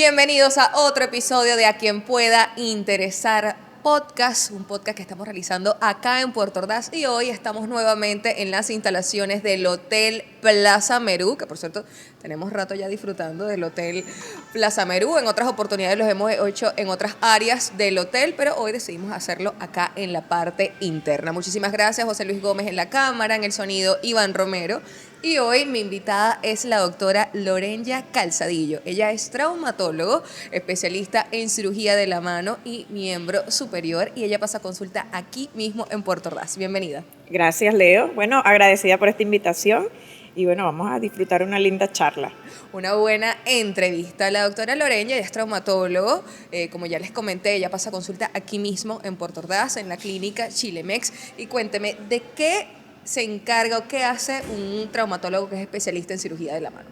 Bienvenidos a otro episodio de A Quien Pueda Interesar Podcast, un podcast que estamos realizando acá en Puerto Ordaz y hoy estamos nuevamente en las instalaciones del Hotel Plaza Merú, que por cierto tenemos rato ya disfrutando del Hotel Plaza Merú. En otras oportunidades los hemos hecho en otras áreas del hotel, pero hoy decidimos hacerlo acá en la parte interna. Muchísimas gracias José Luis Gómez en la cámara, en el sonido Iván Romero. Y hoy mi invitada es la doctora Lorenya Calzadillo. Ella es traumatólogo, especialista en cirugía de la mano y miembro superior. Y ella pasa consulta aquí mismo en Puerto Ordaz. Bienvenida. Gracias, Leo. Bueno, agradecida por esta invitación. Y bueno, vamos a disfrutar una linda charla. Una buena entrevista. La doctora Lorenya es traumatólogo. Como ya les comenté, ella pasa consulta aquí mismo en Puerto Ordaz, en la clínica Chilemex. Y cuénteme, ¿de qué se encarga o qué hace un traumatólogo que es especialista en cirugía de la mano?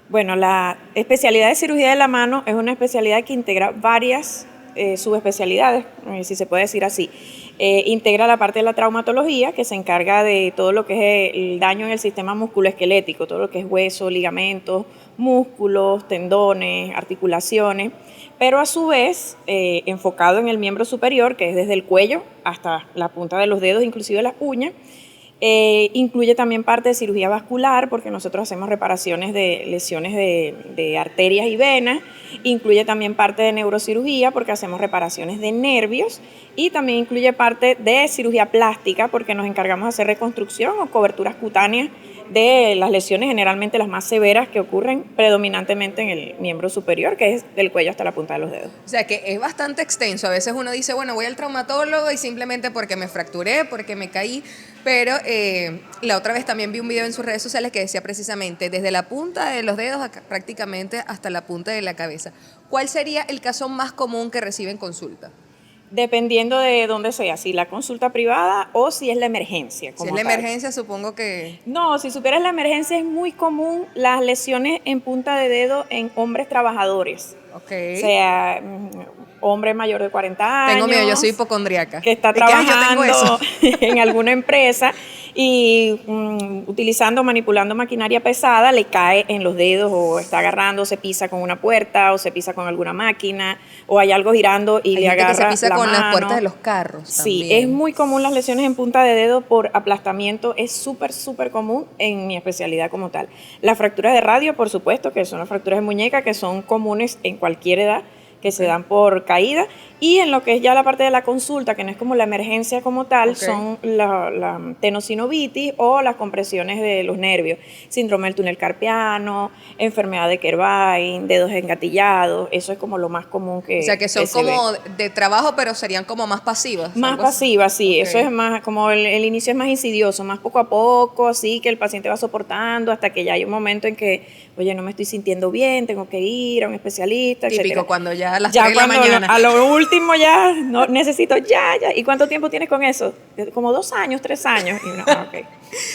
Bueno, la especialidad de cirugía de la mano es una especialidad que integra varias subespecialidades, si se puede decir así. Integra la parte de la traumatología, que se encarga de todo lo que es el daño en el sistema musculoesquelético, todo lo que es hueso, ligamentos, músculos, tendones, articulaciones, pero a su vez enfocado en el miembro superior, que es desde el cuello hasta la punta de los dedos, inclusive las uñas. Incluye también parte de cirugía vascular, porque nosotros hacemos reparaciones de lesiones de arterias y venas. Incluye también parte de neurocirugía, porque hacemos reparaciones de nervios. Y también incluye parte de cirugía plástica, porque nos encargamos de hacer reconstrucción o coberturas cutáneas de las lesiones, generalmente las más severas, que ocurren predominantemente en el miembro superior, que es del cuello hasta la punta de los dedos. O sea que es bastante extenso. A veces uno dice, bueno, voy al traumatólogo y simplemente porque me fracturé, porque me caí. Pero la otra vez también vi un video en sus redes sociales que decía precisamente desde la punta de los dedos prácticamente hasta la punta de la cabeza. ¿Cuál sería el caso más común que reciben consulta? Dependiendo de dónde sea, si la consulta privada o si es la emergencia. Si es la emergencia, supongo que... No, si supieras, la emergencia es muy común las lesiones en punta de dedo en hombres trabajadores. Okay. O sea, hombre mayor de 40 años. Tengo miedo, yo soy hipocondriaca. Que está trabajando en alguna empresa y manipulando maquinaria pesada, le cae en los dedos o está agarrando, se pisa con una puerta o se pisa con alguna máquina o hay algo girando y hay le gente agarra que se pisa la con mano. las puertas de los carros. Sí, también. es muy común las lesiones en punta de dedo por aplastamiento, es súper común en mi especialidad como tal. Las fracturas de radio, por supuesto, que son las fracturas de muñeca, que son comunes en cualquier edad, que se dan por caída, y en lo que es ya la parte de la consulta, que no es como la emergencia como tal, son la tenosinovitis o las compresiones de los nervios, síndrome del túnel carpiano, enfermedad de Kervain, dedos engatillados, eso es como lo más común que... O sea, que son como de trabajo, pero serían como más pasivas. Más pasivas, sí, eso es más, como el inicio es más insidioso, más poco a poco, así que el paciente va soportando hasta que ya hay un momento en que, oye, no me estoy sintiendo bien, tengo que ir a un especialista, típico, etcétera. cuando ya a las 3 de la mañana. A lo último ya, no, necesito ya. ¿Y cuánto tiempo tienes con eso? Como 2 años, 3 años. Y uno, okay.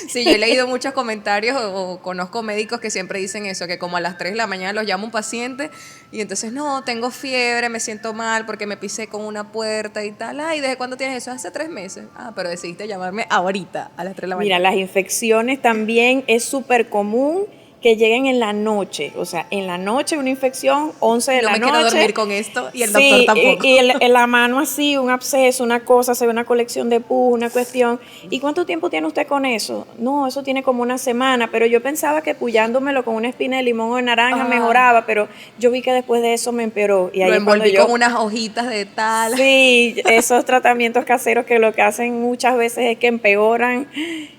Sí, yo he leído muchos comentarios o conozco médicos que siempre dicen eso, que como a las 3 de la mañana los llama un paciente y entonces, no, tengo fiebre, me siento mal porque me pisé con una puerta y tal. ¿Y desde cuándo tienes eso? Hace 3 meses. Pero decidiste llamarme ahorita, a las 3 de la mañana. Mira, las infecciones también es súper común que lleguen en la noche, o sea, en la noche una infección, 11 de la noche. No me quiero dormir con esto y el doctor tampoco. Y en la mano así, un absceso, una cosa, se ve una colección de pus, una cuestión. ¿Y cuánto tiempo tiene usted con eso? No, eso tiene como una semana, pero yo pensaba que puyándomelo con una espina de limón o de naranja mejoraba, pero yo vi que después de eso me empeoró. Y ahí lo envolví con unas hojitas de tal. Sí, esos tratamientos caseros que lo que hacen muchas veces es que empeoran.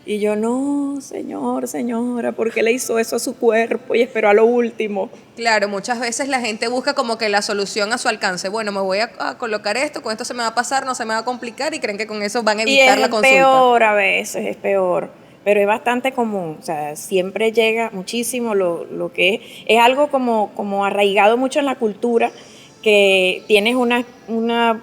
Y yo, no, señora, ¿por qué le hizo eso a su cuerpo y esperó a lo último? Claro, muchas veces la gente busca como que la solución a su alcance. Bueno, me voy a colocar esto, con esto se me va a pasar, no se me va a complicar y creen que con eso van a evitar la consulta. Y es peor a veces, es peor. Pero es bastante común, o sea, siempre llega muchísimo lo que es algo como arraigado mucho en la cultura, que tienes una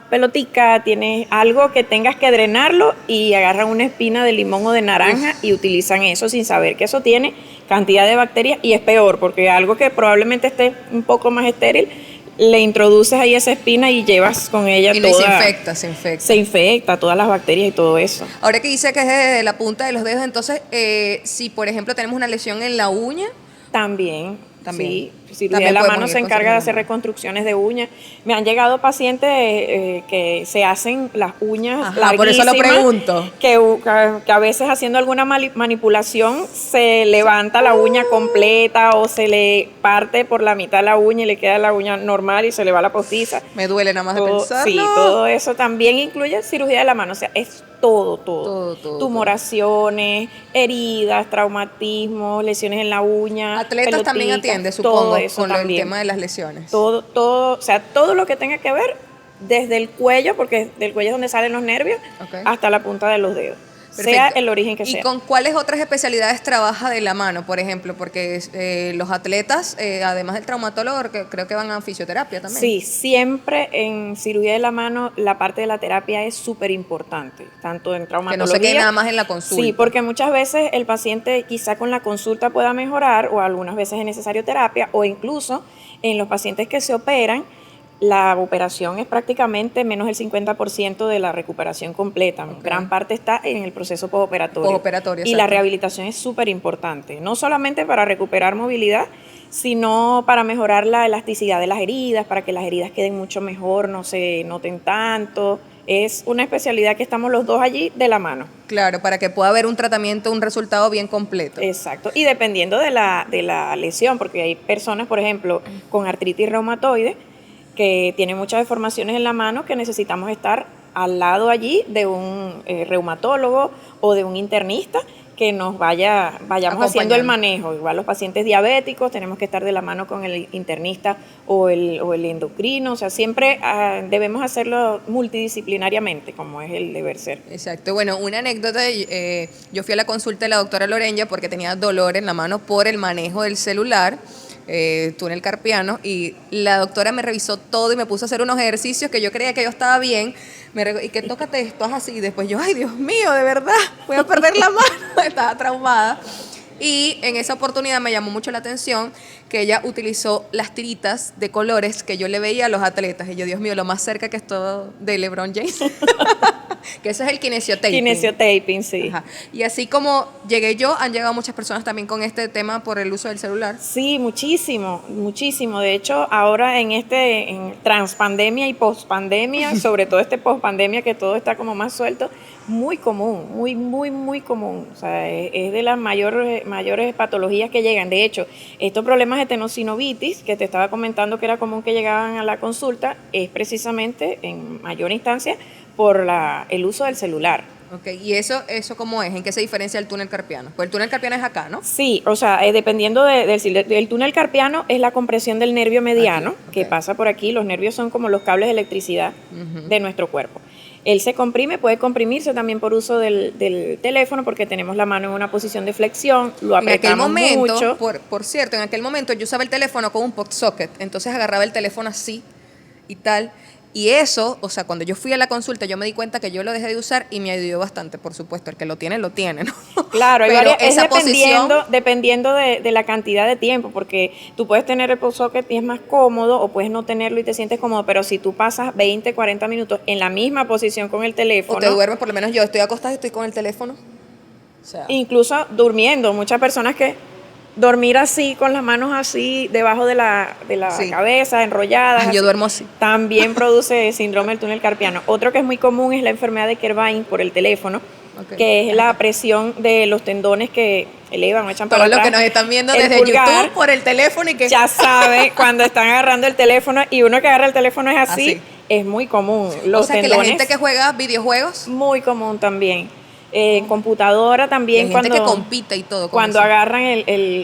pelotica, tienes algo que tengas que drenarlo y agarran una espina de limón o de naranja y utilizan eso sin saber que eso tiene cantidad de bacterias y es peor porque algo que probablemente esté un poco más estéril, le introduces ahí esa espina y llevas con ella y toda... se infecta todas las bacterias y todo eso. Ahora que dice que es desde la punta de los dedos, entonces, si por ejemplo tenemos una lesión en la uña... También. Sí, cirugía También de la podemos mano ir se con encarga cirugía de de hacer mano. reconstrucciones de uñas. Me han llegado pacientes que se hacen las uñas Ajá, por eso lo larguísimas, pregunto. que a veces haciendo alguna manipulación se levanta la uña completa o se le parte por la mitad la uña y le queda la uña normal y se le va la postiza. Me duele nada más de pensarlo. Sí, todo eso también incluye cirugía de la mano, o sea, es todo. Todo. Tumoraciones, heridas, traumatismos, lesiones en la uña, Atletas también pelotitas, atiende, todo supongo, eso con el también. tema de las lesiones. Todo, o sea, todo lo que tenga que ver desde el cuello, porque del cuello es donde salen los nervios, Ok. hasta la punta de los dedos, sea Perfecto. el origen que ¿Y sea. con cuáles otras especialidades trabaja de la mano, por ejemplo? Porque los atletas, además del traumatólogo, creo que van a fisioterapia también. Sí, siempre en cirugía de la mano la parte de la terapia es súper importante, tanto en Que traumatología. no se quede nada más en la consulta. Sí, porque muchas veces el paciente quizá con la consulta pueda mejorar o algunas veces es necesario terapia o incluso en los pacientes que se operan, la operación es prácticamente menos del 50% de la recuperación completa. Ok. Gran parte está en el proceso postoperatorio. Postoperatorio, Y la exacto. rehabilitación es súper importante, no solamente para recuperar movilidad, sino para mejorar la elasticidad de las heridas, para que las heridas queden mucho mejor, no se noten tanto. Es una especialidad que estamos los dos allí de la mano. Claro, para que pueda haber un tratamiento, un resultado bien completo. Exacto. Y dependiendo de la lesión, porque hay personas, por ejemplo, con artritis reumatoide, que tienen muchas deformaciones en la mano, que necesitamos estar al lado allí de un reumatólogo o de un internista que nos vayamos haciendo el Acompañando. manejo. Igual los pacientes diabéticos tenemos que estar de la mano con el internista o el endocrino, o sea, siempre debemos hacerlo multidisciplinariamente, como es el deber ser. Exacto. Bueno, una anécdota, yo fui a la consulta de la doctora Lorenya porque tenía dolor en la mano por el manejo del celular, túnel carpiano, y la doctora me revisó todo y me puso a hacer unos ejercicios que yo creía que yo estaba bien, y que tócate esto, haz así, y después yo, ay Dios mío, de verdad, voy a perder la mano, estaba traumada. Y en esa oportunidad me llamó mucho la atención que ella utilizó las tiritas de colores que yo le veía a los atletas. Y yo, Dios mío, lo más cerca que estoy de LeBron James. Que ese es el kinesiotaping. Kinesiotaping, sí. Ajá. Y así como llegué yo, han llegado muchas personas también con este tema por el uso del celular. Sí, muchísimo. De hecho, ahora en transpandemia y pospandemia, sobre todo pospandemia que todo está como más suelto, muy común, muy común. O sea, es de las mayores patologías que llegan. De hecho, estos problemas de tenosinovitis que te estaba comentando que era común que llegaban a la consulta, es precisamente en mayor instancia por el uso del celular. Ok, ¿y eso cómo es? ¿En qué se diferencia el túnel carpiano? Pues el túnel carpiano es acá, ¿no? Sí, o sea, dependiendo del túnel carpiano es la compresión del nervio mediano Aquí, ok. que pasa por aquí. Los nervios son como los cables de electricidad de nuestro cuerpo. Él se comprime, puede comprimirse también por uso del teléfono porque tenemos la mano en una posición de flexión, lo En aquel apretamos momento, mucho. por cierto, en aquel momento yo usaba el teléfono con un pop socket, entonces agarraba el teléfono así y tal. Y eso, o sea, cuando yo fui a la consulta, yo me di cuenta que yo lo dejé de usar y me ayudó bastante, por supuesto. El que lo tiene, ¿no? Claro, Pero es esa posición, dependiendo de la cantidad de tiempo, porque tú puedes tener el pop socket y es más cómodo, o puedes no tenerlo y te sientes cómodo, pero si tú pasas 20, 40 minutos en la misma posición con el teléfono, o te duermes, por lo menos yo estoy acostada y estoy con el teléfono. O sea, incluso durmiendo, muchas personas que dormir así, con las manos así, debajo de la Sí. cabeza, enrolladas. yo así, duermo así. también produce síndrome del túnel carpiano. Otro que es muy común es la enfermedad de Kervain por el teléfono, Ok. que es la presión de los tendones que elevan o echan para Todos los atrás. que nos están viendo El desde pulgar, YouTube por el teléfono y que... ya sabe cuando están agarrando el teléfono y uno que agarra el teléfono es así, Así. es muy común. Los o sea, que tendones, la gente que juega videojuegos, muy común también. En computadora y también hay gente cuando que compite y todo. con cuando eso. agarran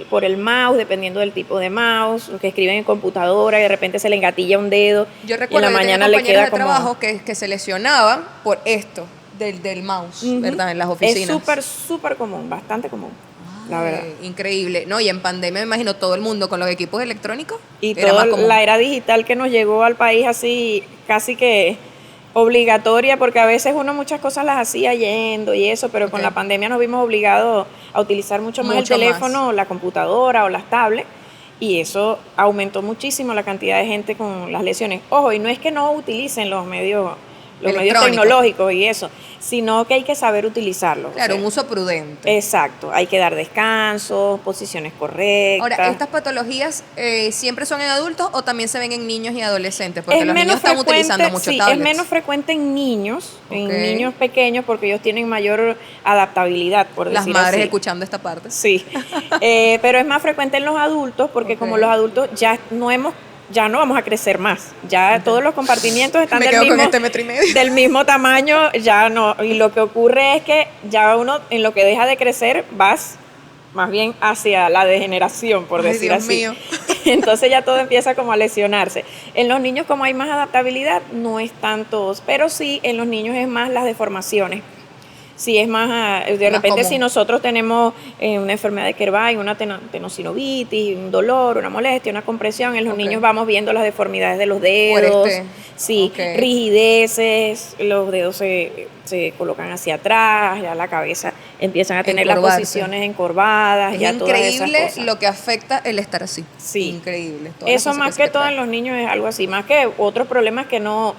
por el mouse, dependiendo del tipo de mouse, que escriben en computadora y de repente se le engatilla un dedo Yo y en recuerdo la que tenía mañana le compañeros queda de como... trabajo que se lesionaban por esto, del mouse, ¿verdad? En las oficinas. Es súper común, bastante común, la verdad. Increíble. No, y en pandemia me imagino todo el mundo con los equipos electrónicos. Y era toda más común. la era digital que nos llegó al país así, casi que obligatoria, porque a veces uno muchas cosas las hacía yendo y eso, pero con Ok. la pandemia nos vimos obligados a utilizar mucho más el Mucho teléfono, más. la computadora o las tablets, y eso aumentó muchísimo la cantidad de gente con las lesiones. Ojo, y no es que no utilicen los medios los medios tecnológicos y eso, sino que hay que saber utilizarlos. Claro, o sea, un uso prudente. exacto, hay que dar descansos, posiciones correctas. Ahora, ¿estas patologías siempre son en adultos o también se ven en niños y adolescentes? Porque Es los menos niños están frecuente, utilizando mucho sí, tablets. es menos frecuente en niños Ok. pequeños, porque ellos tienen mayor adaptabilidad, por Las decir madres así. escuchando esta parte. Sí, pero es más frecuente en los adultos porque Ok. como los adultos ya no vamos a crecer más, ya todos los compartimientos están Me del quedo con mismo, este 1,5 metros. del mismo tamaño, ya no, y lo que ocurre es que ya uno en lo que deja de crecer vas más bien hacia la degeneración, por Ay, decir Dios así. mío. Entonces ya todo empieza como a lesionarse. En los niños como hay más adaptabilidad, no es tanto, pero sí en los niños es más las deformaciones. Sí, es más, de Más repente común. si nosotros tenemos una enfermedad de Kervay, una tenosinovitis, un dolor, una molestia, una compresión, en los Ok. niños vamos viendo las deformidades de los Por dedos, este. sí, Ok. rigideces, los dedos se colocan hacia atrás, ya la cabeza empiezan a tener las Encorvarse. posiciones encorvadas, Es ya todas esas increíble cosas. lo que afecta el estar así. Sí. Increíble. Todas las Eso más consecuencias que todo trae. en los niños es algo así, más que otros problemas que no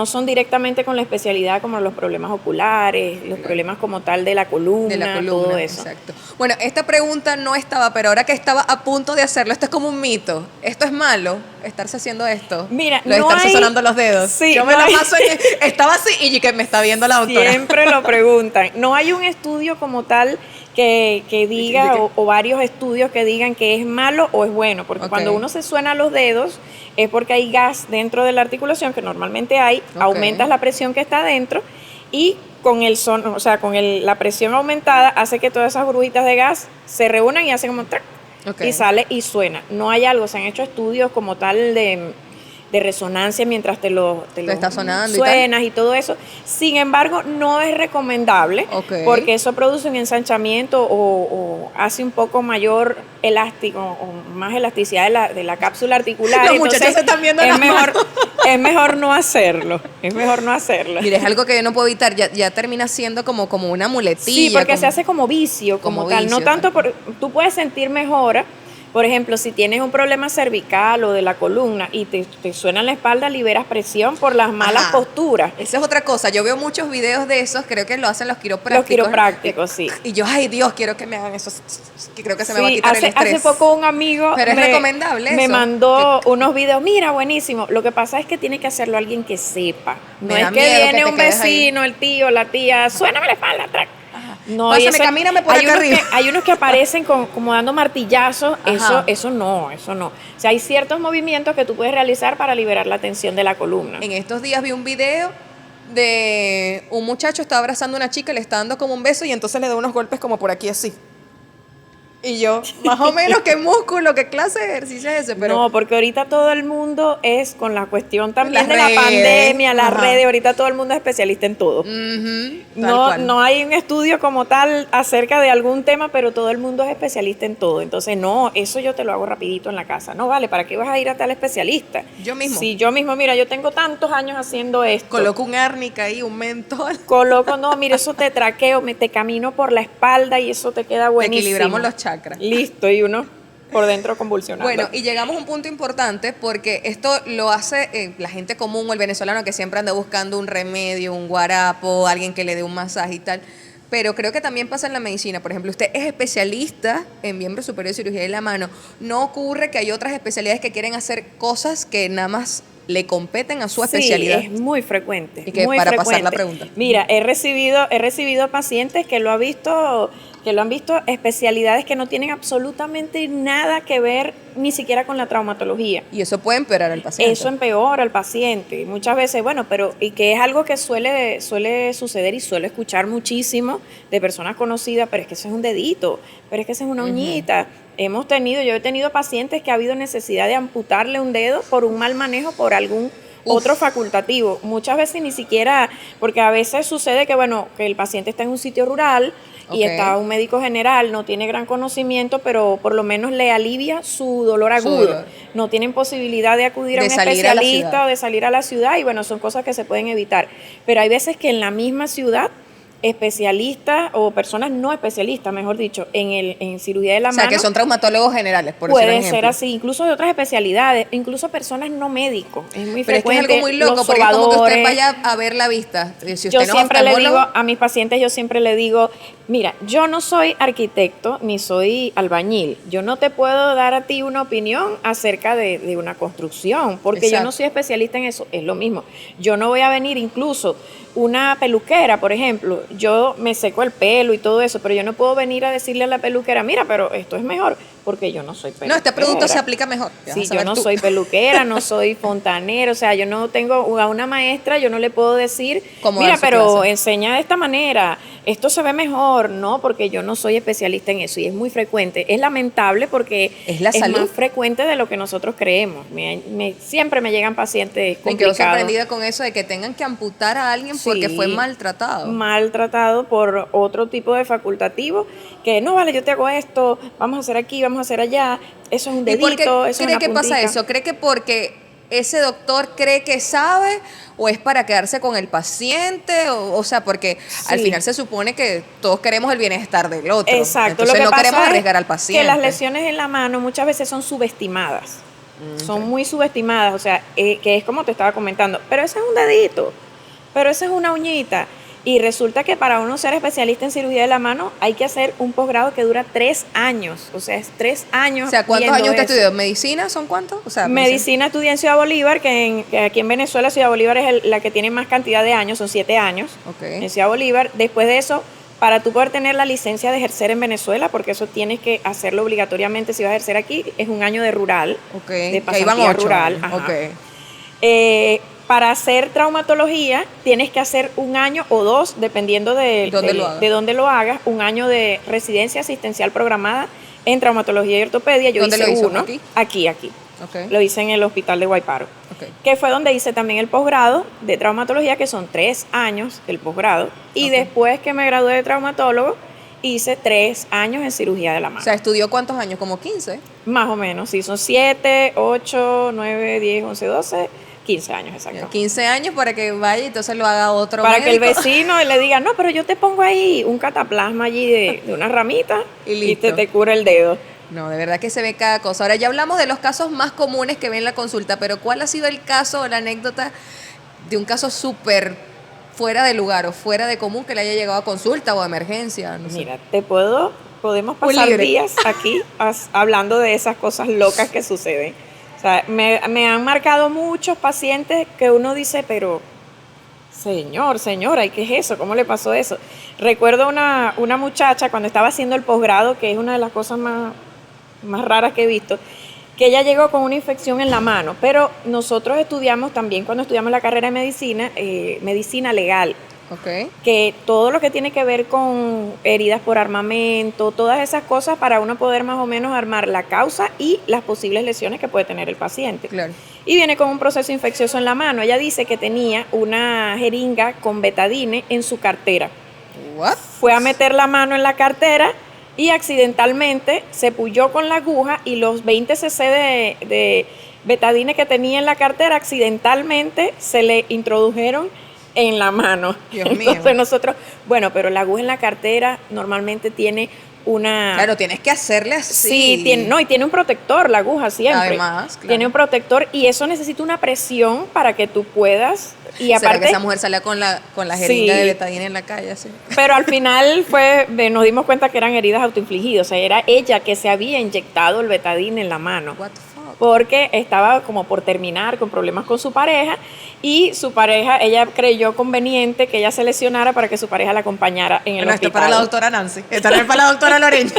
son directamente con la especialidad, como los problemas oculares, los problemas como tal de la columna, De la columna, todo eso. exacto. Bueno, esta pregunta no estaba, pero ahora que estaba a punto de hacerlo, esto es como un mito. ¿Esto es malo? ¿Estarse haciendo esto? Mira, lo de no estarse hay- sonando los dedos. sí, Yo me no la hay- paso estaba así y que me está viendo la doctora. Siempre lo preguntan. No hay un estudio como tal que diga, ¿De qué? o varios estudios que digan que es malo o es bueno, porque Ok. cuando uno se suena los dedos es porque hay gas dentro de la articulación, que normalmente hay, Ok. aumentas la presión que está dentro y con el son, o sea, la presión aumentada hace que todas esas burbujitas de gas se reúnan y hacen como trac, Ok. y sale y suena. No hay algo, se han hecho estudios como tal de resonancia mientras te lo está sonando y tal. suenas y todo eso. Sin embargo, no es recomendable Ok. porque eso produce un ensanchamiento o hace un poco mayor elástico o más elasticidad de la cápsula articular. Los Entonces, muchachos se están viendo es las mejor, es mejor no hacerlo. Es mejor no hacerlo. Mira, es algo que yo no puedo evitar, ya termina siendo como una muletilla. Sí, porque como- se hace como vicio, como como tal. vicio, No tanto tal tú puedes sentir mejora. Por ejemplo, si tienes un problema cervical o de la columna y te suena en la espalda, liberas presión por las malas Ajá. posturas. Esa es otra cosa. Yo veo muchos videos de esos, creo que lo hacen los quiroprácticos. Los quiroprácticos, sí. Y yo, ay Dios, quiero que me hagan eso. Que creo que se me va a Sí, quitar el estrés. hace poco un amigo Pero es recomendable me eso. mandó unos videos, mira, buenísimo. Lo que pasa es que tiene que hacerlo alguien que sepa. No Me es da que miedo que viene te un quedes ahí. vecino, el tío, la tía, suéname la espalda, track. No, y Pásame, camíname por hay acá unos arriba. hay unos que aparecen como dando martillazos, Ajá. eso no. O sea, hay ciertos movimientos que tú puedes realizar para liberar la tensión de la columna. En estos días vi un video de un muchacho está abrazando a una chica, le está dando como un beso y entonces le da unos golpes como por aquí así. Y yo, más o menos, qué músculo, qué clase de ejercicio es ese, pero No, porque ahorita todo el mundo es con la cuestión también Las de la redes, pandemia, las ajá. redes, ahorita todo el mundo es especialista en todo. Ujú, tal No, cual. no hay un estudio como tal acerca de algún tema, pero todo el mundo es especialista en todo. Entonces, no, eso yo te lo hago rapidito en la casa. No vale, ¿para qué vas a ir a tal especialista? Yo mismo. Si yo mismo, mira, yo tengo tantos años haciendo esto. Coloco un árnica ahí, un mentol. Coloco, no, mira, eso te traqueo, te camino por la espalda y eso te queda buenísimo. Equilibramos los chakras. Listo, y uno por dentro convulsionando. Bueno, y llegamos a un punto importante porque esto lo hace la gente común o el venezolano que siempre anda buscando un remedio, un guarapo, alguien que le dé un masaje y tal. Pero creo que también pasa en la medicina. Por ejemplo, usted es especialista en miembro superior de cirugía de la mano. No ocurre que hay otras especialidades que quieren hacer cosas que nada más le competen a su especialidad. Sí, es muy frecuente. Y que muy para pasar la frecuente. pregunta. Mira, he recibido pacientes que lo han visto especialidades que no tienen absolutamente nada que ver ni siquiera con la traumatología. Y eso puede empeorar al paciente. Eso empeora al paciente. Muchas veces, bueno, y que es algo que suele suceder y suelo escuchar muchísimo de personas conocidas, pero es que eso es un dedito, pero es que eso es una uñita. Yo he tenido pacientes que ha habido necesidad de amputarle un dedo por un mal manejo, por algún otro facultativo. Muchas veces ni siquiera, porque a veces sucede que, bueno, que el paciente está en un sitio rural y Ok. está un médico general, no tiene gran conocimiento, pero por lo menos le alivia su dolor Su agudo. dolor. No tienen posibilidad de acudir a De un salir a la especialista ciudad. o de salir a la ciudad y bueno, son cosas que se pueden evitar. Pero hay veces que en la misma ciudad especialistas o personas no especialistas, mejor dicho, en cirugía de la mano. O sea, que son traumatólogos generales, por decir un Puede ejemplo. ser así, incluso de otras especialidades, incluso personas no médicos. Es muy Pero es que es frecuente. algo muy loco, los porque es como que usted sobadores. vaya a ver la vista. Si usted Yo no es siempre le digo oftalmólogo, a mis pacientes, yo siempre le digo, mira, yo no soy arquitecto ni soy albañil. Yo no te puedo dar a ti una opinión acerca de una construcción, porque yo no Exacto. soy especialista en eso. Es lo mismo. Yo no voy a venir incluso una peluquera, por ejemplo. Yo me seco el pelo y todo eso, pero yo no puedo venir a decirle a la peluquera, mira, pero esto es mejor, porque yo no soy peluquera. no, este producto se aplica mejor. Ya Sí, vas a yo saber no tú. soy peluquera, no soy fontanero, o sea, yo no tengo a una maestra, yo no le puedo decir, Cómo mira, dar su pero clase. enseña de esta manera, esto se ve mejor, no, porque yo no soy especialista en eso y es muy frecuente. Es lamentable porque Es la es salud. más frecuente de lo que nosotros creemos. Siempre me llegan pacientes Me quedo complicados. sorprendida con eso de que tengan que amputar a alguien porque Sí, fue maltratado. maltratado por otro tipo de facultativo, que no vale, yo te hago esto, vamos a hacer aquí, vamos a hacer allá, eso es un ¿Y por qué dedito, eso es cree una que pasa puntica. eso? ¿Cree que porque ese doctor cree que sabe o es para quedarse con el paciente? O sea, porque al Sí. final se supone que todos queremos el bienestar del otro. Exacto, Entonces lo que no pasa queremos es arriesgar al paciente. que las lesiones en la mano muchas veces son subestimadas. Son muy subestimadas, o sea, que es como te estaba comentando, pero ese es un dedito, pero esa es una uñita. Y resulta que para uno ser especialista en cirugía de la mano hay que hacer un posgrado que dura 3 años, o sea, es 3 años. O sea, ¿cuántos viendo años usted eso. estudió? ¿Medicina son cuántos? O sea, Medicina estudié en Ciudad Bolívar, que aquí en Venezuela Ciudad Bolívar es la que tiene más cantidad de años, son 7 años Ok. en Ciudad Bolívar. Después de eso, para tú poder tener la licencia de ejercer en Venezuela, porque eso tienes que hacerlo obligatoriamente si vas a ejercer aquí, es un año de rural, Ok. de Que ahí van pasantía 8 rural. años. Ajá. Ok. Para hacer traumatología tienes que hacer un año o 2, dependiendo ¿Dónde lo hagas? de dónde lo hagas, un año de residencia asistencial programada en traumatología y ortopedia. Yo ¿Dónde hice lo hizo? uno. Aquí. Ok. Lo hice en el hospital de Guayparo, Ok. que fue donde hice también el posgrado de traumatología, que son 3 años el posgrado. Y Ok. después que me gradué de traumatólogo, hice 3 años en cirugía de la mano. O sea, ¿estudió cuántos años? Como 15. Más o menos, sí, son 7, 8, 9, 10, 11, 12, 15 años exacto. 15 años para que vaya y entonces lo haga otro Para que el médico. vecino le diga, no, pero yo te pongo ahí un cataplasma allí de una ramita Y y listo. te cura el dedo. No, de verdad que se ve cada cosa. Ahora ya hablamos de los casos más comunes que ven en la consulta, pero ¿cuál ha sido el caso o la anécdota de un caso súper fuera de lugar o fuera de común que le haya llegado a consulta o a emergencia? No sé. Mira, podemos Muy pasar libre. días aquí hablando de esas cosas locas que suceden. O sea, me han marcado muchos pacientes que uno dice, pero señora, ¿y qué es eso? ¿Cómo le pasó eso? Recuerdo una muchacha cuando estaba haciendo el posgrado, que es una de las cosas más raras que he visto, que ella llegó con una infección en la mano, pero nosotros estudiamos también, cuando estudiamos la carrera de medicina, medicina legal, Ok. que todo lo que tiene que ver con heridas por armamento, todas esas cosas para uno poder más o menos armar la causa y las posibles lesiones que puede tener el paciente. Claro. Y viene con un proceso infeccioso en la mano. Ella dice que tenía una jeringa con betadine en su cartera. What? Fue a meter la mano en la cartera y accidentalmente se puyó con la aguja y los 20 cc de betadine que tenía en la cartera accidentalmente se le introdujeron en la mano. Dios mío. Entonces nosotros, bueno, pero la aguja en la cartera normalmente tiene una... Claro, tienes que hacerle así. Sí, y tiene un protector la aguja siempre. Además, claro. Tiene un protector y eso necesita una presión para que tú puedas. Y ¿Será aparte, que esa mujer salía con la jeringa Sí. de betadine en la calle? Así? pero al final nos dimos cuenta que eran heridas autoinfligidas. O sea, era ella que se había inyectado el betadine en la mano. What the fuck? Porque estaba como por terminar con problemas con su pareja y su pareja, ella creyó conveniente que ella se lesionara para que su pareja la acompañara en el Bueno, esto hospital. es para la doctora Nancy. Esto no es para la doctora Loreña.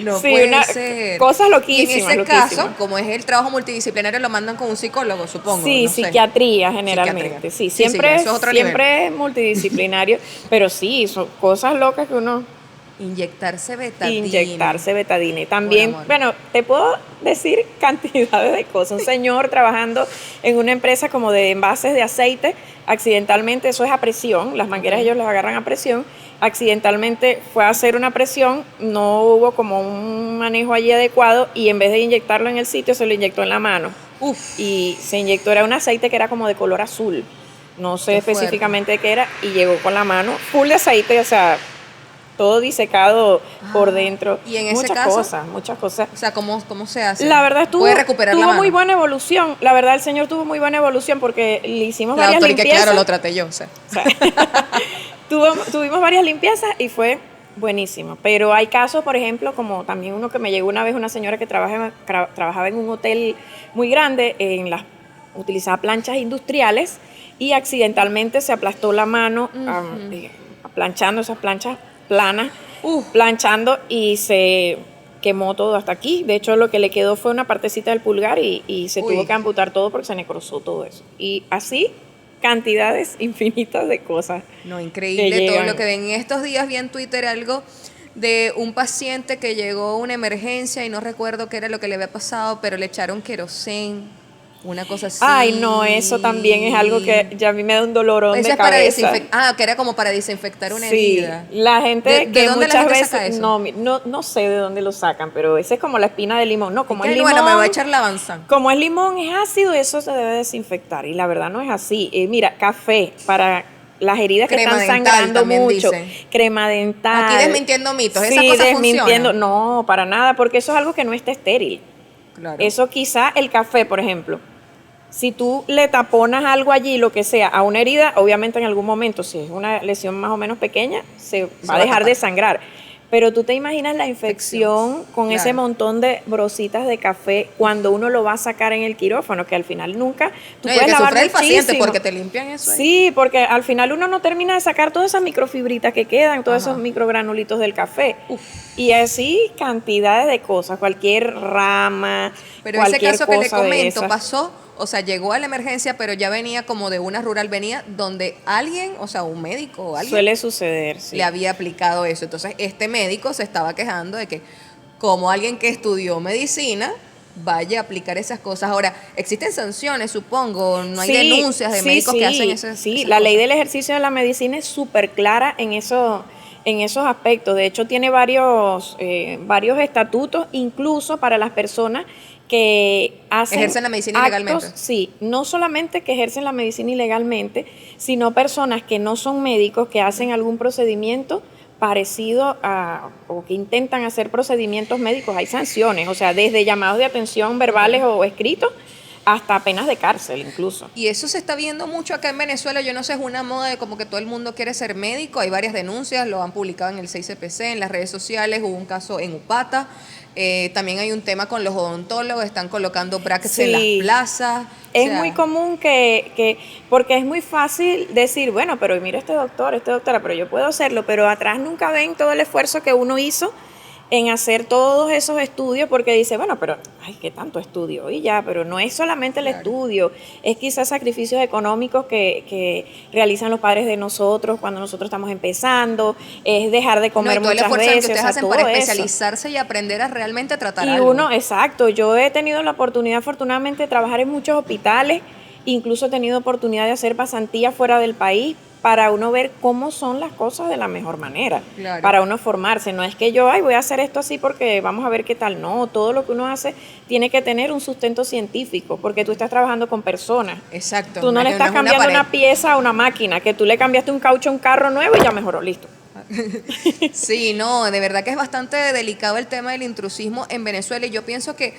No Sí, puede ser. cosas Y loquísimas. en ese loquísimas. caso, como es el trabajo multidisciplinario, lo mandan con un psicólogo, supongo. Sí, no sé. psiquiatría generalmente. Psiquiatría. Sí, Sí, siempre, ya, eso es otro siempre es multidisciplinario, pero sí, son cosas locas que uno Inyectarse betadine. inyectarse betadine. También, Por amor. bueno, te puedo decir cantidades de cosas. Un señor trabajando en una empresa como de envases de aceite, accidentalmente, eso es a presión, las mangueras ellos las agarran a presión, accidentalmente fue a hacer una presión, no hubo como un manejo allí adecuado y en vez de inyectarlo en el sitio, se lo inyectó en la mano. Uf. Y se inyectó, era un aceite que era como de color azul. no sé Qué fuerte. específicamente qué era, y llegó con la mano full de aceite, o sea, todo disecado por dentro. ¿Y en ese caso? Muchas cosas. O sea, ¿cómo se hace? La verdad ¿Puede recuperar la tuvo mano? muy buena evolución. La verdad el señor tuvo muy buena evolución porque le hicimos Claro, varias pero y que limpiezas. claro, lo traté yo, o sea. O sea, tuvimos varias limpiezas y fue buenísimo. Pero hay casos, por ejemplo, como también uno que me llegó una vez, una señora que trabajaba en un hotel muy grande, utilizaba planchas industriales y accidentalmente se aplastó la mano planchando esas planchas planas, planchando, y se quemó todo hasta aquí. De hecho, lo que le quedó fue una partecita del pulgar y se tuvo que amputar todo porque se necrosó todo eso. Y así cantidades infinitas de cosas. No, increíble que todo llegan. lo que ven. En estos días vi en Twitter algo de un paciente que llegó a una emergencia y no recuerdo qué era lo que le había pasado, pero le echaron querosén, una cosa así. Ay, no, eso también es algo que ya a mí me da un dolorón Eso de es para cabeza. desinfectar. Que era como para desinfectar una herida. La gente ¿De que dónde la muchas gente veces saca eso? no sé de dónde lo sacan, pero ese es como la espina de limón. No, como ¿Qué? es limón. Bueno, me voy a echar la avanzan. Como el limón es ácido, eso se debe desinfectar. Y la verdad no es así. Mira, café para las heridas que Crema están dental sangrando también mucho. dicen. Crema dental. Aquí desmintiendo mitos. Sí, ¿Esas cosas desmintiendo. funcionan? No, para nada, porque eso es algo que no está estéril. Claro. Eso quizá el café, por ejemplo. Si tú le taponas algo allí, lo que sea, a una herida, obviamente en algún momento, si es una lesión más o menos pequeña, se va a dejar de sangrar. Pero tú te imaginas la infección con ese montón de brositas de café cuando uno lo va a sacar en el quirófano, que al final nunca tú puedes lavar sufre el paciente muchísimo. porque te limpian eso ahí. Sí, porque al final uno no termina de sacar todas esas microfibritas que quedan, todos esos microgranulitos del café. Y así cantidades de cosas, cualquier rama, pero ese cualquier caso que le cosa de comento esas. pasó, o sea, llegó a la emergencia, pero ya venía como de una rural, venía donde alguien, o sea, un médico o alguien Suele suceder, sí. le había aplicado eso. Entonces, este médico se estaba quejando de que como alguien que estudió medicina vaya a aplicar esas cosas. Ahora, existen sanciones, supongo, no hay denuncias de médicos que hacen eso. Sí, la ley del ejercicio de la medicina es súper clara en esos aspectos. De hecho, tiene varios estatutos, incluso para las personas que ejercen la medicina ilegalmente. Sí, no solamente que ejercen la medicina ilegalmente, sino personas que no son médicos, que hacen algún procedimiento parecido a, o que intentan hacer procedimientos médicos. Hay sanciones, o sea, desde llamados de atención verbales o escritos hasta penas de cárcel incluso. Y eso se está viendo mucho acá en Venezuela. Yo no sé, es una moda de como que todo el mundo quiere ser médico. Hay varias denuncias, lo han publicado en el 6CPC, en las redes sociales. Hubo un caso en Upata. También hay un tema con los odontólogos, están colocando brackets en las plazas. Es muy común porque es muy fácil decir, bueno, pero mira este doctor, esta doctora, pero yo puedo hacerlo, pero atrás nunca ven todo el esfuerzo que uno hizo en hacer todos esos estudios, porque dice, bueno, pero, ay, qué tanto estudio, y ya, pero no es solamente el estudio, es quizás sacrificios económicos que realizan los padres de nosotros cuando nosotros estamos empezando, es dejar de comer muchas veces, que ustedes hacen para todo especializarse y aprender a realmente tratar y algo. uno, exacto, yo he tenido la oportunidad, afortunadamente, de trabajar en muchos hospitales, incluso he tenido oportunidad de hacer pasantías fuera del país, para uno ver cómo son las cosas de la mejor manera, para uno formarse. No es que yo, voy a hacer esto así porque vamos a ver qué tal. No, todo lo que uno hace tiene que tener un sustento científico, porque tú estás trabajando con personas. Exacto. Tú no le estás cambiando una pieza a una máquina, que tú le cambiaste un caucho a un carro nuevo y ya mejoró, listo. Sí, no, de verdad que es bastante delicado el tema del intrusismo en Venezuela, y yo pienso que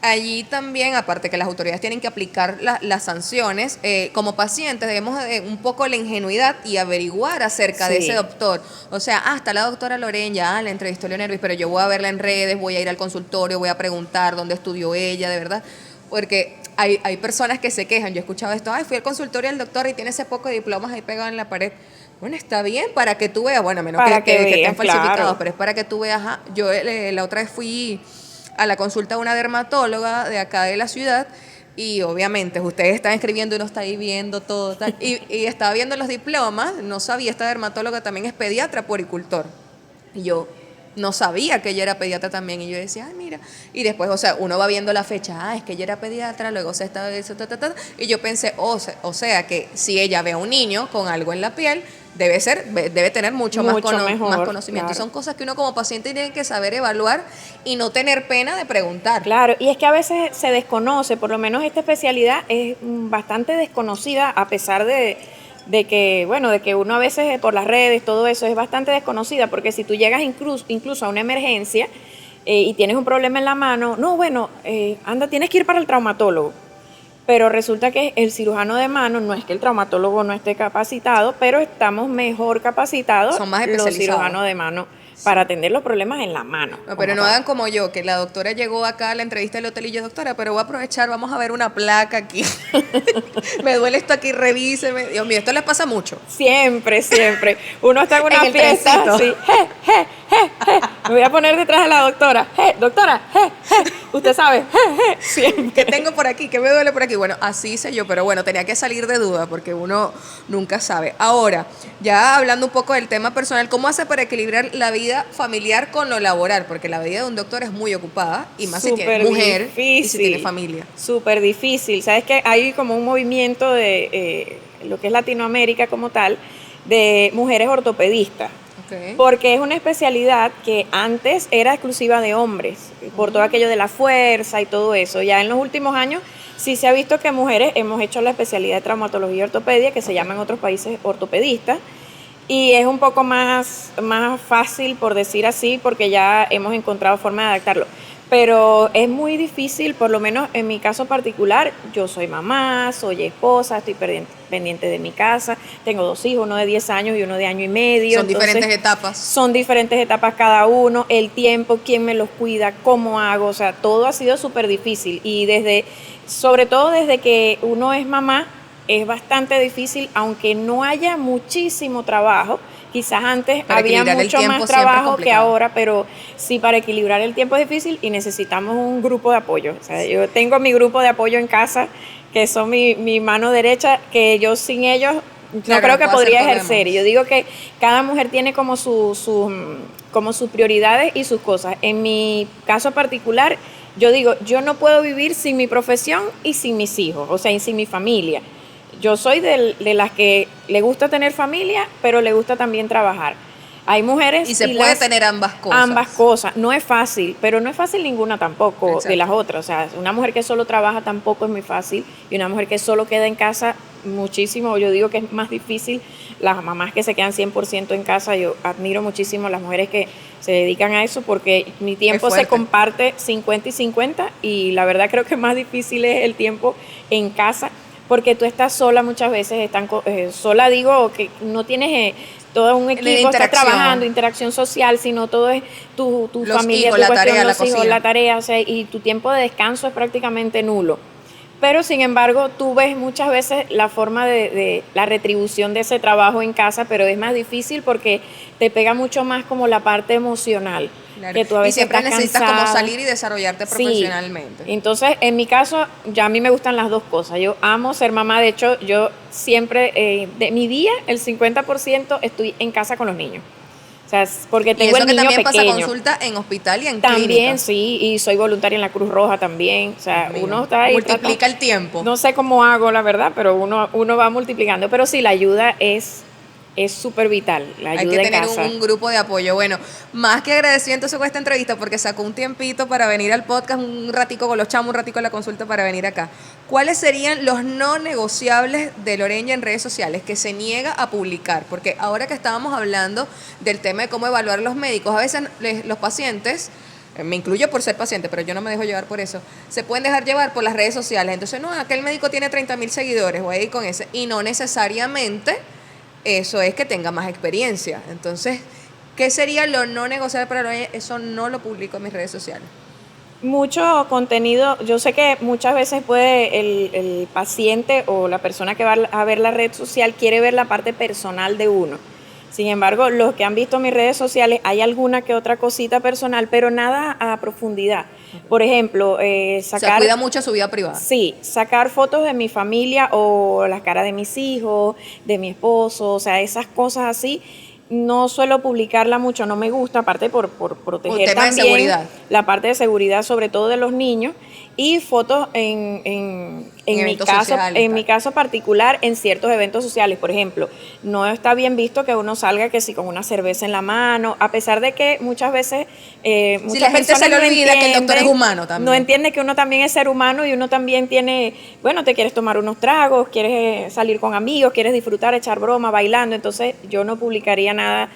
allí también, aparte que las autoridades tienen que aplicar las sanciones, como pacientes debemos un poco la ingenuidad y averiguar acerca de ese doctor. O sea, hasta la doctora Loreña, la entrevistó Leonel Ruiz, pero yo voy a verla en redes, voy a ir al consultorio, voy a preguntar dónde estudió ella, de verdad, porque hay personas que se quejan. Yo he escuchado esto, fui al consultorio del doctor y tiene ese poco de diplomas ahí pegados en la pared. Bueno, está bien para que tú veas, bueno, menos que estén falsificados, pero es para que tú veas. Yo la otra vez fui a la consulta de una dermatóloga de acá de la ciudad, y obviamente ustedes están escribiendo y uno está ahí viendo todo tal, y estaba viendo los diplomas. No sabía, esta dermatóloga también es pediatra puericultor, y yo no sabía que ella era pediatra también, y yo decía, ay, mira, y después, o sea, uno va viendo la fecha, es que ella era pediatra, luego se estaba eso, y yo pensé, o sea, que si ella ve a un niño con algo en la piel, debe tener mucho más conocimiento. Claro. Son cosas que uno como paciente tiene que saber evaluar y no tener pena de preguntar. Claro, y es que a veces se desconoce, por lo menos esta especialidad es bastante desconocida, a pesar de de que, bueno, de que uno a veces por las redes, todo eso es bastante desconocida, porque si tú llegas incluso a una emergencia y tienes un problema en la mano, no, bueno, anda, tienes que ir para el traumatólogo. Pero resulta que el cirujano de mano, no es que el traumatólogo no esté capacitado, pero estamos mejor capacitados Son más los especializados. cirujanos de mano para atender los problemas en la mano. No, pero no hagan como yo, que la doctora llegó acá a la entrevista del hotel y yo, doctora, pero voy a aprovechar, vamos a ver una placa aquí. Me duele esto aquí, revíseme. Dios mío, esto les pasa mucho. Siempre, siempre. Uno está en una En el fiesta, trencito. así, me voy a poner detrás de la doctora, doctora, usted sabe, siempre. ¿Qué tengo por aquí? ¿Qué me duele por aquí? Bueno, así hice yo, pero bueno, tenía que salir de duda porque uno nunca sabe. Ahora, ya hablando un poco del tema personal, ¿cómo hace para equilibrar la vida familiar con lo laboral? Porque la vida de un doctor es muy ocupada y más si tiene mujer y si tiene familia. Súper difícil. Sabes que hay como un movimiento de lo que es Latinoamérica como tal, de mujeres ortopedistas. Okay. Porque es una especialidad que antes era exclusiva de hombres, por todo aquello de la fuerza y todo eso. Ya en los últimos años sí se ha visto que mujeres hemos hecho la especialidad de traumatología y ortopedia, que se llama en otros países ortopedistas, y es un poco más fácil, por decir así, porque ya hemos encontrado forma de adaptarlo. Pero es muy difícil, por lo menos en mi caso particular, yo soy mamá, soy esposa, estoy pendiente de mi casa, tengo 2 hijos, uno de 10 años y uno de año y medio. Son diferentes etapas. Son diferentes etapas cada uno, el tiempo, quién me los cuida, cómo hago, o sea, todo ha sido súper difícil. Y sobre todo desde que uno es mamá, es bastante difícil, aunque no haya muchísimo trabajo. Quizás antes había mucho más trabajo que ahora, pero sí, para equilibrar el tiempo es difícil y necesitamos un grupo de apoyo. O sea, yo tengo mi grupo de apoyo en casa, que son mi mano derecha, que yo sin ellos no creo que podría ejercer. Y yo digo que cada mujer tiene como sus prioridades y sus cosas. En mi caso particular, yo digo, yo no puedo vivir sin mi profesión y sin mis hijos, o sea, y sin mi familia. Yo soy de las que le gusta tener familia, pero le gusta también trabajar. Hay mujeres... Y se puede tener ambas cosas. Ambas cosas. No es fácil, pero no es fácil ninguna tampoco. Exacto. De las otras. O sea, una mujer que solo trabaja tampoco es muy fácil. Y una mujer que solo queda en casa, muchísimo. Yo digo que es más difícil. Las mamás que se quedan 100% en casa, yo admiro muchísimo a las mujeres que se dedican a eso, porque mi tiempo se comparte 50 y 50. Y la verdad creo que más difícil es el tiempo en casa, porque tú estás sola muchas veces, sola digo que no tienes todo un equipo, estás trabajando, interacción social, sino todo es tu familia, hijos, tu la cuestión, tarea, los la hijos, cocina. la tarea, o sea, y tu tiempo de descanso es prácticamente nulo. Pero sin embargo, tú ves muchas veces la forma de la retribución de ese trabajo en casa, pero es más difícil porque te pega mucho más como la parte emocional. Claro. Que tú a veces y siempre estás necesitas cansada. como salir y desarrollarte profesionalmente. Sí. Entonces, en mi caso, ya a mí me gustan las dos cosas. Yo amo ser mamá. De hecho, yo siempre, de mi día, el 50% estoy en casa con los niños. O sea, porque tengo el niño pequeño. Y eso que también pasa consulta en hospital y en clínica. También, sí, y soy voluntaria en la Cruz Roja también. O sea, uno está ahí. Multiplica el tiempo. No sé cómo hago, la verdad, pero uno va multiplicando. Pero sí, la ayuda es súper vital, la ayuda en casa. Hay que tener un grupo de apoyo. Bueno, más que agradecido entonces con esta entrevista, porque sacó un tiempito para venir al podcast, un ratico con los chamos, un ratico a la consulta para venir acá. ¿Cuáles serían los no negociables de Loreña en redes sociales que se niega a publicar? Porque ahora que estábamos hablando del tema de cómo evaluar los médicos, a veces los pacientes, me incluyo por ser paciente, pero yo no me dejo llevar por eso, se pueden dejar llevar por las redes sociales. Entonces, no, aquel médico tiene 30,000 seguidores, voy a ir con ese. Y no necesariamente eso es que tenga más experiencia. Entonces, ¿qué sería lo no negociable para Loreña? Eso no lo publico en mis redes sociales. Mucho contenido, yo sé que muchas veces puede el paciente o la persona que va a ver la red social quiere ver la parte personal de uno. Sin embargo, los que han visto mis redes sociales, hay alguna que otra cosita personal, pero nada a profundidad. Por ejemplo, sacar... Se cuida mucho su vida privada. Sí, sacar fotos de mi familia o las caras de mis hijos, de mi esposo, o sea, esas cosas así. No suelo publicarla mucho, no me gusta, aparte por proteger tema también de seguridad. La parte de seguridad, sobre todo de los niños. y fotos en eventos sociales, en mi caso particular, en ciertos eventos sociales. Por ejemplo, no está bien visto que uno salga que si con una cerveza en la mano, a pesar de que muchas veces muchas la gente personas se le no olvida que el doctor es entienden, humano también. no entiende que uno también es ser humano y uno también tiene, bueno, te quieres tomar unos tragos, quieres salir con amigos, quieres disfrutar, echar broma, bailando. Entonces yo no publicaría nada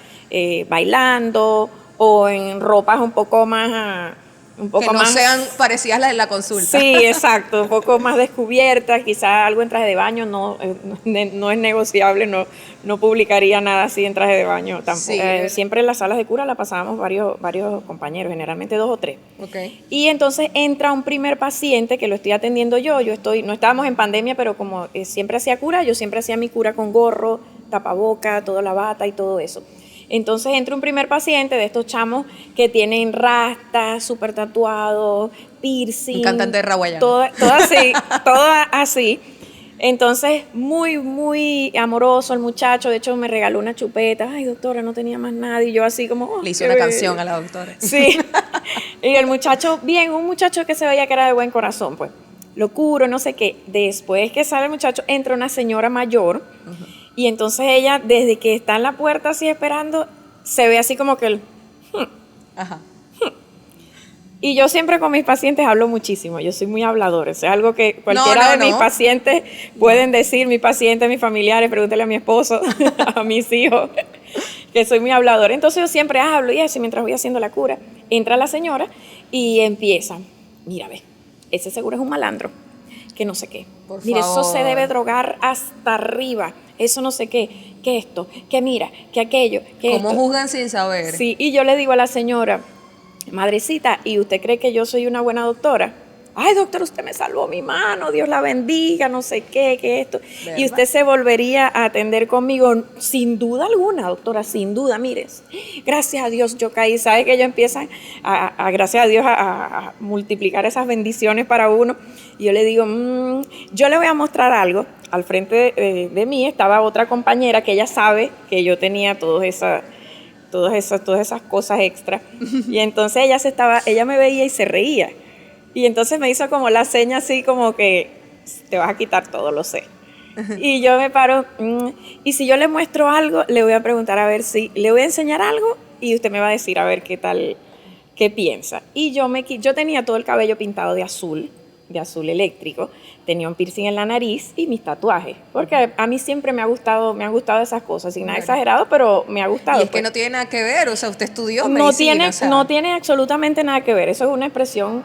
bailando o en ropas un poco más que no sean parecidas a las de la consulta. Sí, exacto, un poco más descubiertas, quizás algo en traje de baño, no es negociable, no publicaría nada así en traje de baño tampoco. Sí, siempre en las salas de cura la pasábamos varios compañeros, generalmente 2 o 3. Okay. Y entonces entra un primer paciente que lo estoy atendiendo yo no estábamos en pandemia, pero como siempre hacía cura, yo siempre hacía mi cura con gorro, tapaboca, toda la bata y todo eso. Entonces entra un primer paciente de estos chamos que tienen rastas, súper tatuados, piercing. Un cantante de raguayana. Todo así, todo así. Entonces, muy, muy amoroso el muchacho. De hecho, me regaló una chupeta. Ay, doctora, no tenía más nadie. Y yo así como... Oh, le hice una canción a la doctora. Sí. Y el muchacho, bien, un muchacho que se veía que era de buen corazón, pues. Lo curo, no sé qué. Después que sale el muchacho, entra una señora mayor. Y entonces ella, desde que está en la puerta así esperando, se ve así como que el... Ajá. Y yo siempre con mis pacientes hablo muchísimo, yo soy muy habladora, es algo que cualquiera de mis pacientes pueden decir, mis pacientes, mis familiares, pregúntale a mi esposo, a mis hijos, que soy muy habladora. Entonces yo siempre hablo y eso, mientras voy haciendo la cura, entra la señora y empieza, mira, ve, ese seguro es un malandro, que no sé qué. Por Mire, favor. eso se debe drogar hasta arriba, eso no sé qué, que esto, que mira, que aquello, que ¿Cómo esto. juzgan sin saber? Sí, y yo le digo a la señora, madrecita, ¿y usted cree que yo soy una buena doctora? Ay, doctor, usted me salvó mi mano, Dios la bendiga, no sé qué, que esto. ¿Verdad? Y usted se volvería a atender conmigo, sin duda alguna, doctora, sin duda, mires. Gracias a Dios yo caí, ¿sabe que ellos empiezan gracias a Dios, a multiplicar esas bendiciones para uno? Y yo le digo, yo le voy a mostrar algo. Al frente de mí estaba otra compañera que ella sabe que yo tenía todas esas cosas extra. Y entonces ella me veía y se reía. Y entonces me hizo como la seña así como que te vas a quitar todo, lo sé. Y yo me paro, y si yo le muestro algo, le voy a preguntar a ver si, le voy a enseñar algo y usted me va a decir a ver qué tal, qué piensa. Y yo tenía todo el cabello pintado de azul eléctrico, tenía un piercing en la nariz y mis tatuajes, porque a mí siempre me han gustado esas cosas, sin nada exagerado, pero me ha gustado. Y es que no tiene nada que ver, o sea, usted estudió no medicina. No tiene absolutamente nada que ver, eso es una expresión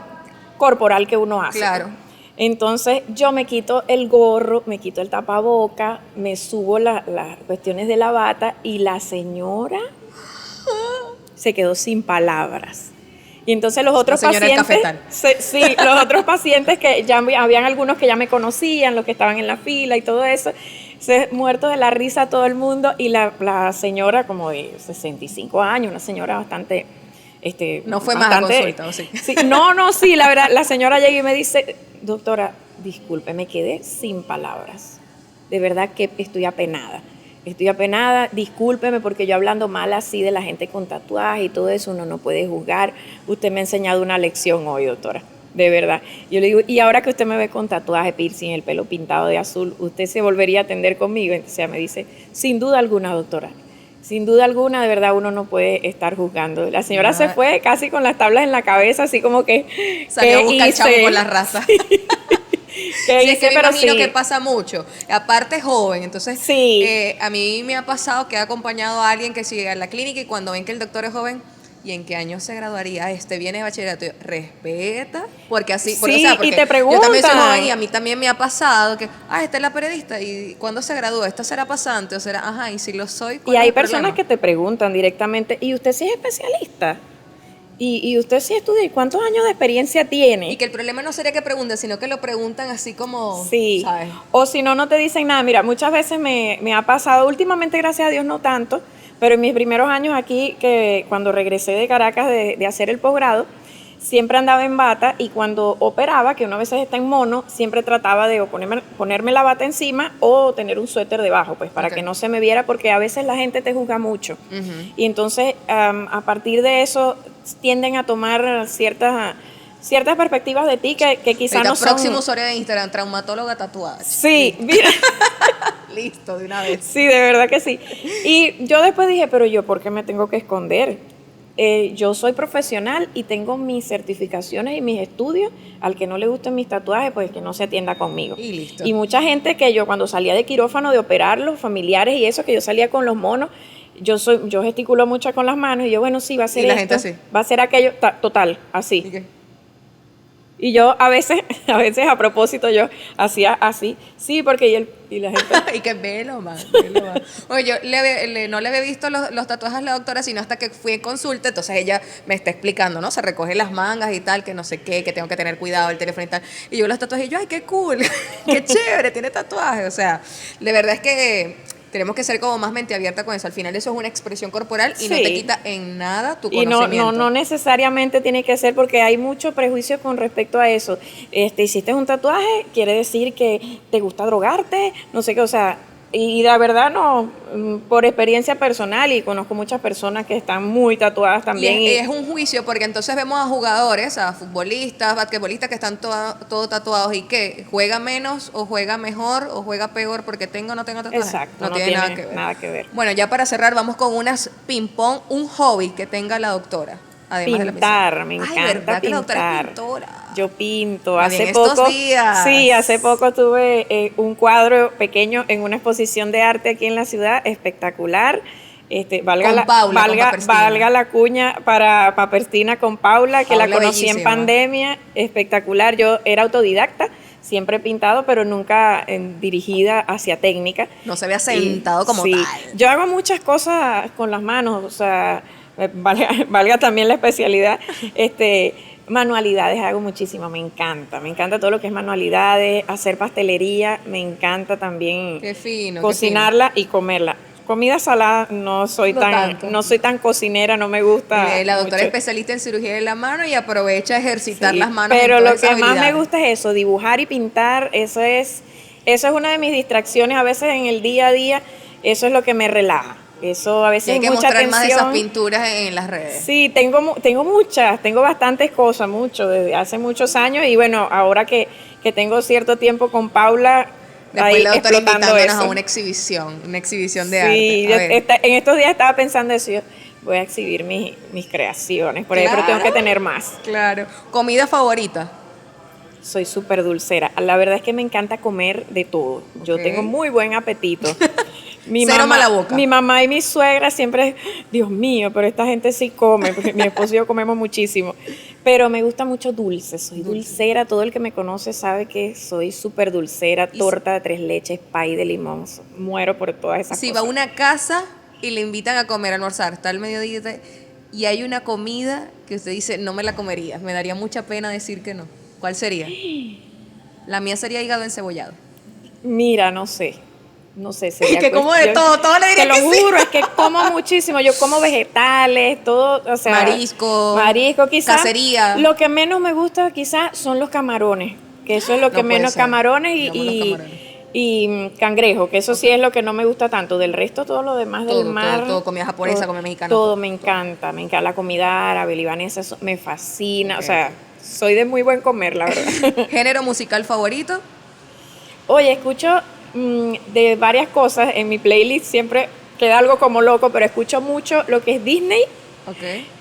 corporal que uno hace. Claro. Entonces yo me quito el gorro, me quito el tapaboca, me subo las cuestiones de la bata y la señora se quedó sin palabras. Y entonces los otros pacientes, sí, los otros pacientes que ya habían algunos que ya me conocían, los que estaban en la fila y todo eso, muerto de la risa todo el mundo, y la señora como de 65 años, una señora bastante... no fue más a consulta, ¿o sí? Sí, sí, la verdad, la señora llega y me dice, doctora, disculpe, me quedé sin palabras. De verdad que estoy apenada, discúlpeme porque yo hablando mal así de la gente con tatuajes y todo eso, uno no puede juzgar. Usted me ha enseñado una lección hoy, doctora, de verdad. Yo le digo, y ahora que usted me ve con tatuaje, piercing, el pelo pintado de azul, ¿usted se volvería a atender conmigo? Entonces ella me dice, sin duda alguna, doctora. Sin duda alguna, de verdad, uno no puede estar juzgando. La señora se fue casi con las tablas en la cabeza, así como que... Salió a buscar chavo por la raza. Sí, es que me imagino que pasa mucho. Aparte joven, entonces a mí me ha pasado que he acompañado a alguien que sigue a la clínica y cuando ven que el doctor es joven, ¿y en qué año se graduaría? Viene de bachillerato. Respeta, porque así, porque, sí, o sea, porque y te preguntan. Yo también soy joven y a mí también me ha pasado que, esta es la periodista, ¿y cuándo se gradúa? ¿Esta será pasante o será, y si lo soy? Y hay personas que te preguntan directamente, ¿y usted sí es especialista? ¿Y usted sí estudia? ¿Y cuántos años de experiencia tiene? Y que el problema no sería que pregunten, sino que lo preguntan así como, sí, ¿sabes? O si no, no te dicen nada. Mira, muchas veces me ha pasado, últimamente gracias a Dios no tanto, pero en mis primeros años aquí, que cuando regresé de Caracas de hacer el posgrado, siempre andaba en bata y cuando operaba, que uno a veces está en mono, siempre trataba de ponerme la bata encima o tener un suéter debajo, pues para que no se me viera, porque a veces la gente te juzga mucho. Y entonces, a partir de eso, tienden a tomar ciertas ciertas perspectivas de ti que quizás no son... Próximo usuario de Instagram, traumatóloga tatuada. Sí, mira. Listo, de una vez. Sí, de verdad que sí. Y yo después dije, pero yo, ¿por qué me tengo que esconder? Yo soy profesional y tengo mis certificaciones y mis estudios. Al que no le gusten mis tatuajes, pues que no se atienda conmigo. Y listo. Y mucha gente que yo cuando salía de quirófano de operar los familiares y eso, que yo salía con los monos, yo gesticulo mucho con las manos y yo, bueno, sí, va a ser y la esto, gente así. va a ser aquello, total, así. ¿Y qué? Y yo a veces a propósito yo hacía así, sí, porque y la gente... y que velo más. Oye, yo no le había visto los tatuajes a la doctora, sino hasta que fui en consulta, entonces ella me está explicando, ¿no? Se recoge las mangas y tal, que no sé qué, que tengo que tener cuidado, el teléfono y tal. Y yo los tatuajes y yo, ay, qué cool, qué chévere, tiene tatuajes. O sea, de verdad es que... tenemos que ser como más mente abierta con eso. Al final eso es una expresión corporal y no te quita en nada tu conocimiento. Y no necesariamente tiene que ser, porque hay mucho prejuicio con respecto a eso. Hiciste un tatuaje, quiere decir que te gusta drogarte, no sé qué, o sea, y la verdad no, por experiencia personal, y conozco muchas personas que están muy tatuadas también. Y es un juicio, porque entonces vemos a jugadores, a futbolistas, basquetbolistas que están todos tatuados y que juega menos o juega mejor o juega peor porque tengo o no tengo tatuajes. Exacto, no tiene nada que ver. Bueno, ya para cerrar vamos con unas ping-pong, un hobby que tenga la doctora. Además pintar, de la me medicina. encanta ¿verdad que la doctora es pintar. pintora? Yo pinto. Hace poco, sí, hace poco tuve un cuadro pequeño en una exposición de arte aquí en la ciudad, espectacular. Valga la cuña para Paperstina con Paula, que la conocí en pandemia, espectacular. Yo era autodidacta, siempre he pintado, pero nunca dirigida hacia técnica. No se había sentado como sí, tal. Yo hago muchas cosas con las manos, o sea, valga también la especialidad, manualidades hago muchísimo, me encanta todo lo que es manualidades, hacer pastelería, me encanta también. Qué fino, cocinarla y comerla. Comida salada no soy tan cocinera, no me gusta. La doctora mucho. es especialista en cirugía de la mano y aprovecha a ejercitar las manos. Pero lo que más me gusta es eso, dibujar y pintar, eso es una de mis distracciones a veces en el día a día, eso es lo que me relaja. Eso a veces hay que mucha mostrar tensión. Más de esas pinturas en las redes. Sí, tengo muchas, tengo bastantes cosas, desde hace muchos años, y bueno, ahora que tengo cierto tiempo con Paula, después ahí la doctora invitándonos eso. a una exhibición de arte. Sí, en estos días estaba pensando eso, yo voy a exhibir mis creaciones, por ejemplo, tengo que tener más. Claro. ¿Comida favorita? Soy súper dulcera. La verdad es que me encanta comer de todo. Yo tengo muy buen apetito. Cero mala boca. Mi mamá y mi suegra siempre, Dios mío, pero esta gente sí come, porque mi esposo y yo comemos muchísimo. Pero me gusta mucho dulce, soy dulcera. Todo el que me conoce sabe que soy súper dulcera. Torta de 3 leches, pay de limón. Muero por todas esas cosas. Si va a una casa y le invitan a comer, a almorzar, está al mediodía y hay una comida que usted dice, no me la comería, me daría mucha pena decir que no. ¿Cuál sería? La mía sería hígado encebollado. Mira, no sé, sería que como de todo le diría que sí. Te lo juro, es que como muchísimo, yo como vegetales, todo, o sea, marisco quizás, cacería. Lo que menos me gusta quizás son los camarones, que eso es lo que menos, camarones y cangrejo, que eso sí es lo que no me gusta tanto. Del resto, todo lo demás del mar. Todo comida japonesa, comida mexicana. Todo me encanta, la comida árabe, libanesa, eso me fascina, o sea, soy de muy buen comer, la verdad. ¿Género musical favorito? Oye, escucho de varias cosas. En mi playlist siempre queda algo como loco, pero escucho mucho lo que es Disney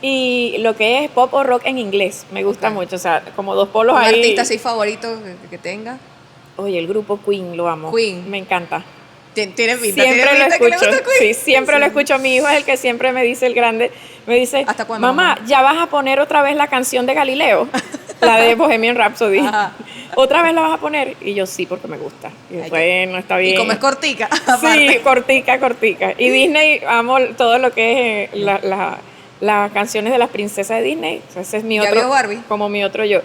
y lo que es pop o rock en inglés. Me gusta mucho, o sea, como dos polos ahí. ¿Un artista así favorito que tenga? Oye, el grupo Queen lo amo. Queen. Me encanta. Tiene pinta. Siempre lo escucho. Sí, siempre sí. Lo escucho. Mi hijo es el que siempre me dice, el grande, me dice, ¿hasta cuándo, mamá, ya vas a poner otra vez la canción de Galileo, la de Bohemian Rhapsody. Ajá. ¿Otra vez la vas a poner? Y yo sí, porque me gusta. Y bueno, está bien. Y como es cortica. Sí, cortica. Y Disney, amo todo lo que es las canciones de las princesas de Disney. O sea, ese es mi otro. ¿Ya vio Barbie? Como mi otro yo.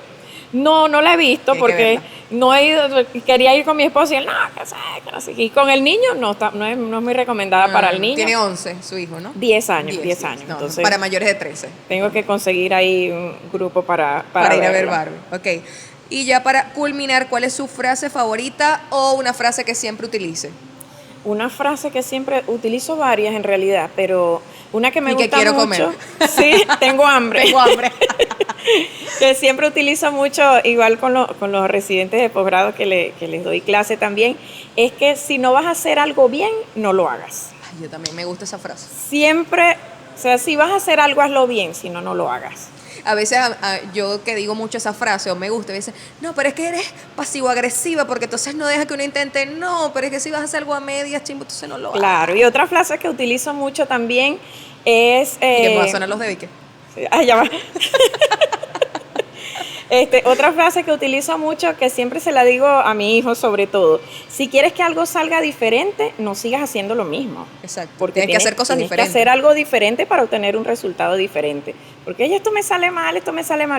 No la he visto porque no he ido, quería ir con mi esposo y él, no sé. Y con el niño no es muy recomendada para el niño. Tiene 11, su hijo, ¿no? 10 años. No, entonces, para mayores de 13. Tengo que conseguir ahí un grupo para ir a ver Barbie. Ok. Y ya para culminar, ¿cuál es su frase favorita o una frase que siempre utilice? Una frase que siempre utilizo varias en realidad, pero una que me gusta quiero mucho. comer. Sí, tengo hambre. Que siempre utilizo mucho, igual con los residentes de posgrado que les doy clase también, es que si no vas a hacer algo bien, no lo hagas. Ay, yo también me gusta esa frase. Siempre, o sea, si vas a hacer algo, hazlo bien, si no, no lo hagas. A veces yo que digo mucho esa frase o me gusta, me dicen, no, pero es que eres pasivo-agresiva porque entonces no deja que uno intente. No, pero es que si vas a hacer algo a medias, chimbo, entonces no lo hagas. Claro, y otra frase que utilizo mucho también es... Y que me va a sonar los de Vique. Ya va. Otra frase que utilizo mucho, que siempre se la digo a mi hijo sobre todo: si quieres que algo salga diferente, no sigas haciendo lo mismo. Exacto. Porque tienes que hacer cosas diferentes. Tienes que hacer algo diferente para obtener un resultado diferente. Porque esto me sale mal,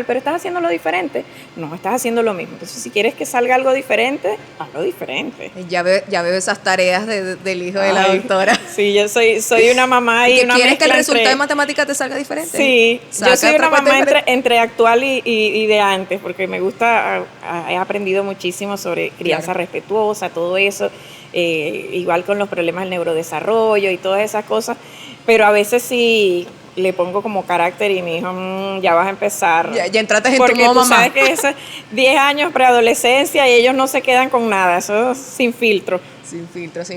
pero estás haciendo lo diferente. No, estás haciendo lo mismo. Entonces, si quieres que salga algo diferente, hazlo diferente. Ya veo esas tareas del hijo de la doctora. Sí, yo soy una mamá y una mezcla. ¿Quieres que el resultado de matemática te salga diferente? Sí, yo soy una mamá entre actual y de antes, porque me gusta, he aprendido muchísimo sobre crianza respetuosa, todo eso, igual con los problemas del neurodesarrollo y todas esas cosas, pero a veces sí le pongo como carácter y mi hijo, ya vas a empezar. Ya entraste en porque tu modo tú mamá. sabes que es 10 años preadolescencia y ellos no se quedan con nada, eso es sin filtro. Sin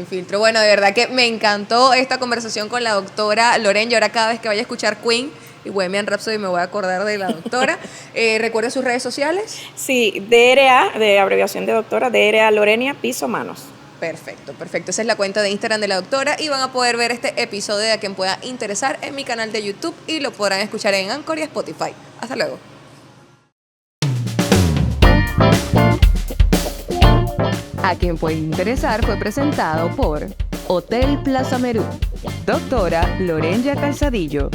filtro. Bueno, de verdad que me encantó esta conversación con la doctora Lorén. Y ahora cada vez que vaya a escuchar Queen y Bohemian Rhapsody me voy a acordar de la doctora. ¿Recuerda sus redes sociales? Sí, DRA, de abreviación de doctora, DRA Lorenia Piso Manos. Perfecto. Esa es la cuenta de Instagram de la doctora y van a poder ver este episodio de A Quien Pueda Interesar en mi canal de YouTube y lo podrán escuchar en Anchor y Spotify. Hasta luego. A Quien Puede Interesar fue presentado por Hotel Plaza Merú, doctora Lorenya Calzadillo,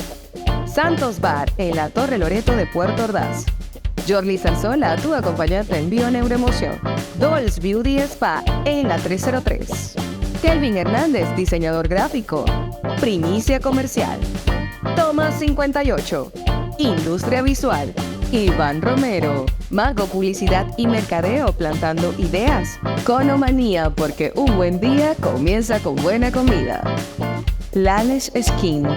Santos Bar en la Torre Loreto de Puerto Ordaz, Jorly Zarzola, tu acompañante en Bioneuroemoción, Dolls Beauty Spa en la 303, Kelvin Hernández, diseñador gráfico, Primicia Comercial, Tomás 58, Industria Visual, Iván Romero, Mago Publicidad y Mercadeo, plantando ideas, Conomanía, porque un buen día comienza con buena comida, Lales Skin,